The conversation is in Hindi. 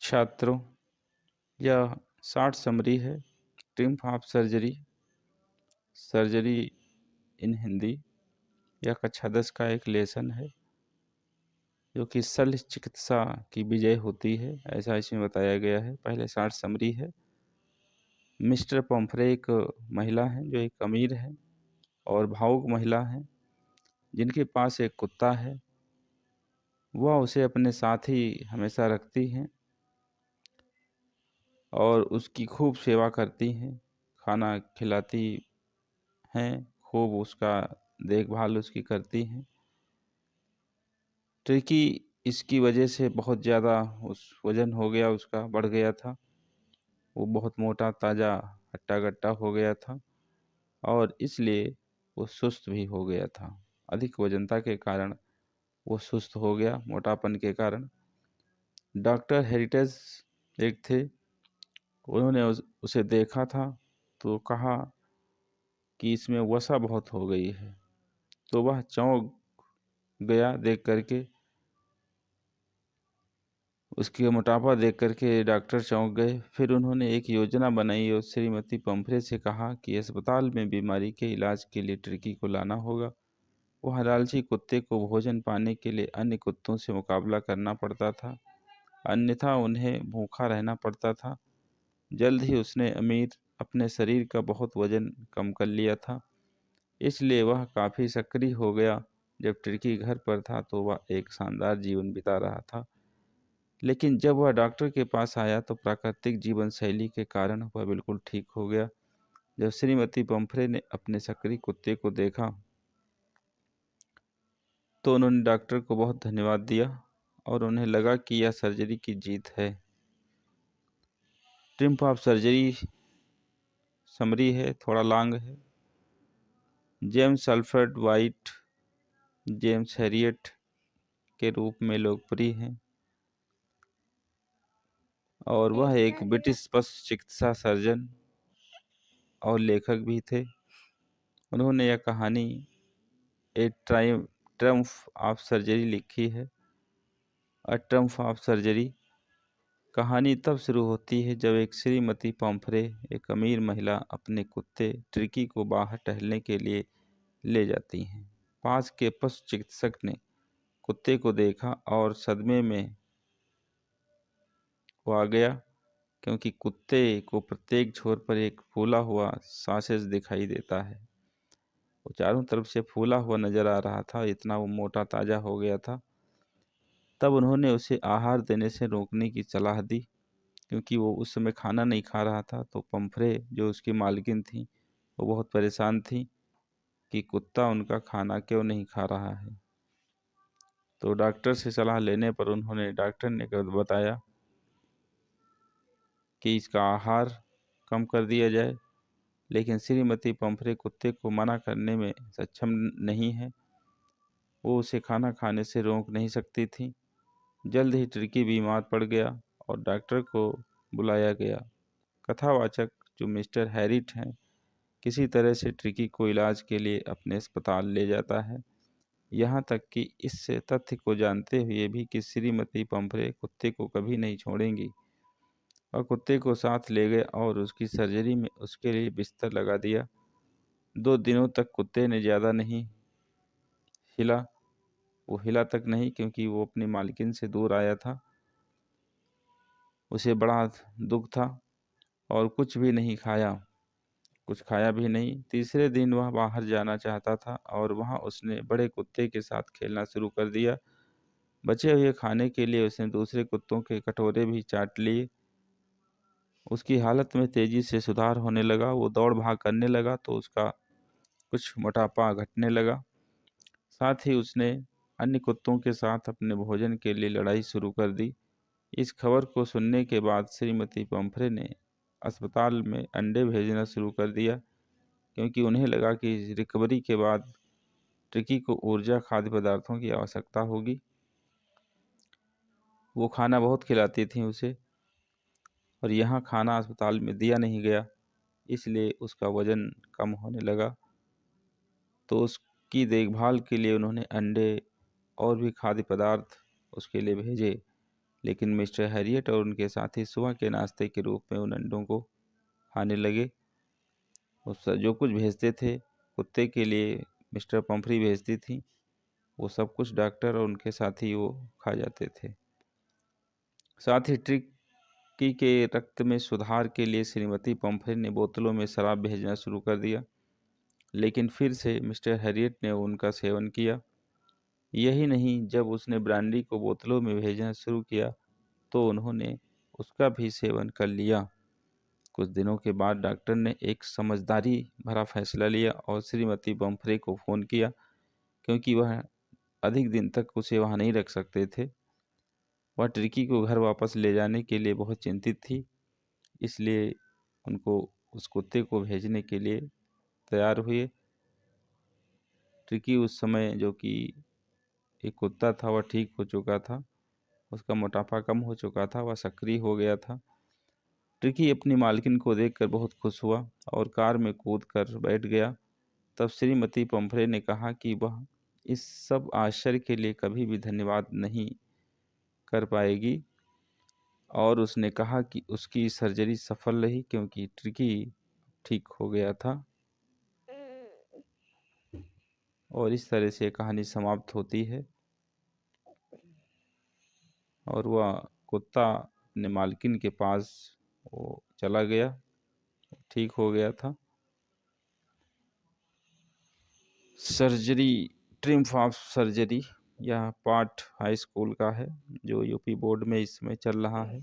छात्रों, यह शॉर्ट समरी है triumph of surgery surgery in Hindi. यह कक्षा 10 का एक लेसन है जो कि शल्य चिकित्सा की विजय होती है, ऐसा इसमें बताया गया है। पहले शॉर्ट समरी है। मिस्टर पम्फ्रे एक महिला है जो एक अमीर है और भावुक महिला है जिनके पास एक कुत्ता है। वह उसे अपने साथ ही हमेशा रखती हैं और उसकी खूब सेवा करती हैं, खाना खिलाती हैं, खूब उसका देखभाल उसकी करती हैं। ट्रिकी इसकी वजह से बहुत ज़्यादा वज़न हो गया, उसका बढ़ गया था। वो बहुत मोटा ताज़ा हट्टा-कट्टा हो गया था और इसलिए वो सुस्त भी हो गया था। अधिक वज़नता के कारण वो सुस्त हो गया, मोटापन के कारण। डॉक्टर हेरिटेज एक थे, उन्होंने उसे देखा था तो कहा कि इसमें वसा बहुत हो गई है। तो वह चौंक गया देख करके, उसकी मोटापा देख करके डॉक्टर चौंक गए। फिर उन्होंने एक योजना बनाई और श्रीमती पम्फ्रे से कहा कि अस्पताल में बीमारी के इलाज के लिए ट्रिकी को लाना होगा। वह लालची कुत्ते को भोजन पाने के लिए अन्य कुत्तों से मुकाबला करना पड़ता था, अन्यथा उन्हें भूखा रहना पड़ता था। जल्द ही उसने अपने शरीर का बहुत वजन कम कर लिया था, इसलिए वह काफ़ी सक्रिय हो गया। जब ट्रिकी घर पर था तो वह एक शानदार जीवन बिता रहा था, लेकिन जब वह डॉक्टर के पास आया तो प्राकृतिक जीवन शैली के कारण वह बिल्कुल ठीक हो गया। जब श्रीमती पम्फ्रे ने अपने सक्रिय कुत्ते को देखा तो उन्होंने डॉक्टर को बहुत धन्यवाद दिया और उन्हें लगा कि यह सर्जरी की जीत है। ट्रिम्फ ऑफ सर्जरी समरी है, थोड़ा लॉन्ग है। James Alfred white James Harriet के रूप में लोकप्रिय हैं और वह एक ब्रिटिश पशु चिकित्सा सर्जन और लेखक भी थे। उन्होंने यह कहानी ए ट्रम्फ ऑफ सर्जरी लिखी है। अ ट्रम्फ ऑफ सर्जरी कहानी तब शुरू होती है जब एक श्रीमती पम्फ्रे, एक अमीर महिला, अपने कुत्ते ट्रिकी को बाहर टहलने के लिए ले जाती हैं। पास के पशु चिकित्सक ने कुत्ते को देखा और सदमे में वो आ गया, क्योंकि कुत्ते को प्रत्येक छोर पर एक फूला हुआ सॉसेज दिखाई देता है। वो चारों तरफ से फूला हुआ नजर आ रहा था, इतना वो मोटा ताजा हो गया था। तब उन्होंने उसे आहार देने से रोकने की सलाह दी, क्योंकि वो उस समय खाना नहीं खा रहा था। तो पम्फ्रे जो उसकी मालकिन थी वो बहुत परेशान थी कि कुत्ता उनका खाना क्यों नहीं खा रहा है। तो डॉक्टर से सलाह लेने पर डॉक्टर ने बताया कि इसका आहार कम कर दिया जाए, लेकिन श्रीमती पम्फ्रे कुत्ते को मना करने में सक्षम नहीं है। वो उसे खाना खाने से रोक नहीं सकती थी। जल्द ही ट्रिकी बीमार पड़ गया और डॉक्टर को बुलाया गया। कथावाचक जो मिस्टर हैरिट हैं, किसी तरह से ट्रिकी को इलाज के लिए अपने अस्पताल ले जाता है, यहाँ तक कि इस तथ्य को जानते हुए भी कि श्रीमती पम्फ्रे कुत्ते को कभी नहीं छोड़ेंगी, और कुत्ते को साथ ले गए और उसकी सर्जरी में उसके लिए बिस्तर लगा दिया। 2 दिनों तक कुत्ते ने ज़्यादा नहीं हिला, वो हिला तक नहीं, क्योंकि वो अपनी मालकिन से दूर आया था। उसे बड़ा दुख था और कुछ भी नहीं खाया, कुछ खाया भी नहीं। तीसरे दिन वह बाहर जाना चाहता था और वहाँ उसने बड़े कुत्ते के साथ खेलना शुरू कर दिया। बचे हुए खाने के लिए उसने दूसरे कुत्तों के कटोरे भी चाट लिए। उसकी हालत में तेज़ी से सुधार होने लगा। वो दौड़ भाग करने लगा तो उसका कुछ मोटापा घटने लगा। साथ ही उसने अन्य कुत्तों के साथ अपने भोजन के लिए लड़ाई शुरू कर दी। इस खबर को सुनने के बाद श्रीमती पम्फ्रे ने अस्पताल में अंडे भेजना शुरू कर दिया, क्योंकि उन्हें लगा कि रिकवरी के बाद ट्रिकी को ऊर्जा खाद्य पदार्थों की आवश्यकता होगी। वो खाना बहुत खिलाती थी उसे, और यहाँ खाना अस्पताल में दिया नहीं गया, इसलिए उसका वज़न कम होने लगा। तो उसकी देखभाल के लिए उन्होंने अंडे और भी खाद्य पदार्थ उसके लिए भेजे, लेकिन मिस्टर हैरियट और उनके साथी सुबह के नाश्ते के रूप में उन अंडों को खाने लगे। उस जो कुछ भेजते थे कुत्ते के लिए मिस्टर पंफरी भेजती थी, वो सब कुछ डॉक्टर और उनके साथी वो खा जाते थे। साथ ही ट्रिकी के रक्त में सुधार के लिए श्रीमती पंफरे ने बोतलों में शराब भेजना शुरू कर दिया, लेकिन फिर से मिस्टर हैरियट ने उनका सेवन किया। यही नहीं, जब उसने ब्रांडी को बोतलों में भेजना शुरू किया तो उन्होंने उसका भी सेवन कर लिया। कुछ दिनों के बाद डॉक्टर ने एक समझदारी भरा फैसला लिया और श्रीमती पंफरे को फ़ोन किया, क्योंकि वह अधिक दिन तक उसे वहाँ नहीं रख सकते थे। वह ट्रिकी को घर वापस ले जाने के लिए बहुत चिंतित थी, इसलिए उनको उस कुत्ते को भेजने के लिए तैयार हुए। ट्रिकी उस समय जो कि एक कुत्ता था वह ठीक हो चुका था, उसका मोटापा कम हो चुका था, वह सक्रिय हो गया था। ट्रिकी अपनी मालकिन को देखकर बहुत खुश हुआ और कार में कूद कर बैठ गया। तब श्रीमती पंफरे ने कहा कि वह इस सब आश्चर्य के लिए कभी भी धन्यवाद नहीं कर पाएगी, और उसने कहा कि उसकी सर्जरी सफल रही क्योंकि ट्रिकी ठीक हो गया था। और इस तरह से कहानी समाप्त होती है और वह कुत्ता अपने मालकिन के पास वो चला गया, ठीक हो गया था। सर्जरी, ट्रिम्फ ऑफ सर्जरी, यह पार्ट हाई स्कूल का है जो यूपी बोर्ड में इस समय चल रहा है।